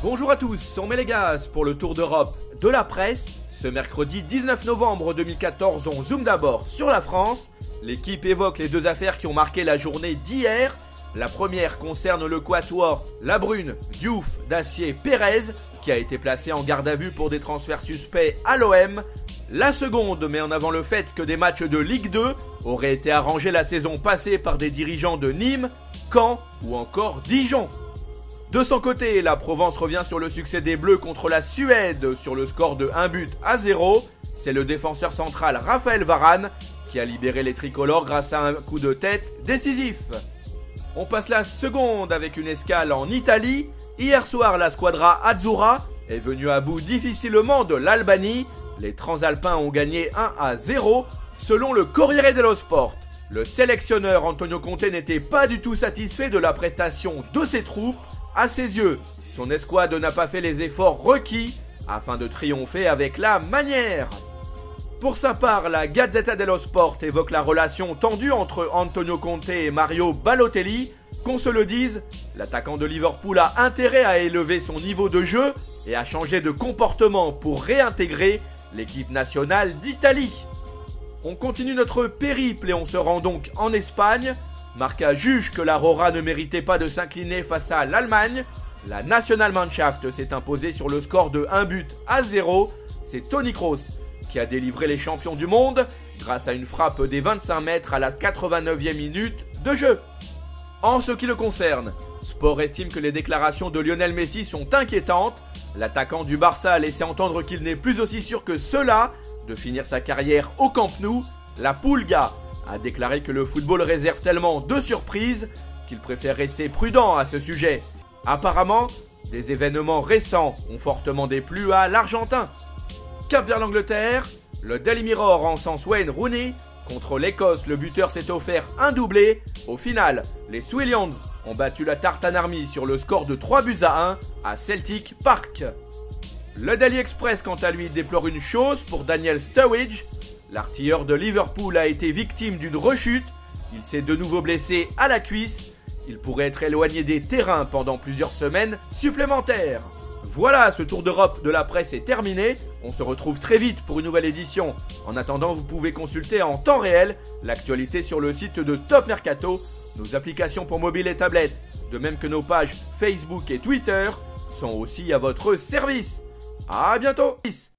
Bonjour à tous, on met les gaz pour le tour d'Europe de la presse. Ce mercredi 19 novembre 2014, on zoome d'abord sur la France. L'équipe évoque les deux affaires qui ont marqué la journée d'hier. La première concerne le quatuor La Brune, Diouf, Dacier, Pérez, qui a été placé en garde à vue pour des transferts suspects à l'OM. La seconde met en avant le fait que des matchs de Ligue 2 auraient été arrangés la saison passée par des dirigeants de Nîmes, Caen ou encore Dijon. De son côté, la Provence revient sur le succès des Bleus contre la Suède sur le score de 1-0. C'est le défenseur central Raphaël Varane qui a libéré les tricolores grâce à un coup de tête décisif. On passe la seconde avec une escale en Italie. Hier soir, la squadra Azzurra est venue à bout difficilement de l'Albanie. Les Transalpins ont gagné 1-0 selon le Corriere dello Sport. Le sélectionneur Antonio Conte n'était pas du tout satisfait de la prestation de ses troupes. À ses yeux, son escouade n'a pas fait les efforts requis afin de triompher avec la manière. Pour sa part, la Gazzetta dello Sport évoque la relation tendue entre Antonio Conte et Mario Balotelli. Qu'on se le dise, l'attaquant de Liverpool a intérêt à élever son niveau de jeu et à changer de comportement pour réintégrer l'équipe nationale d'Italie. On continue notre périple et on se rend donc en Espagne. Marca juge que la Rora ne méritait pas de s'incliner face à l'Allemagne. La Nationalmannschaft s'est imposée sur le score de 1-0. C'est Toni Kroos qui a délivré les champions du monde grâce à une frappe des 25 mètres à la 89e minute de jeu. En ce qui le concerne, Sport estime que les déclarations de Lionel Messi sont inquiétantes. L'attaquant du Barça a laissé entendre qu'il n'est plus aussi sûr que cela de finir sa carrière au Camp Nou. La Pulga a déclaré que le football réserve tellement de surprises qu'il préfère rester prudent à ce sujet. Apparemment, des événements récents ont fortement déplu à l'Argentin. Cap vers l'Angleterre, le Daily Mirror encense Wayne Rooney. Contre l'Écosse, le buteur s'est offert un doublé. Au final, les Swillians ont battu la Tartan Army sur le score de 3-1 à Celtic Park. Le Daily Express, quant à lui, déplore une chose pour Daniel Sturridge. L'artilleur de Liverpool a été victime d'une rechute. Il s'est de nouveau blessé à la cuisse. Il pourrait être éloigné des terrains pendant plusieurs semaines supplémentaires. Voilà, ce tour d'Europe de la presse est terminé. On se retrouve très vite pour une nouvelle édition. En attendant, vous pouvez consulter en temps réel l'actualité sur le site de Top Mercato, nos applications pour mobile et tablette, de même que nos pages Facebook et Twitter, sont aussi à votre service. À bientôt!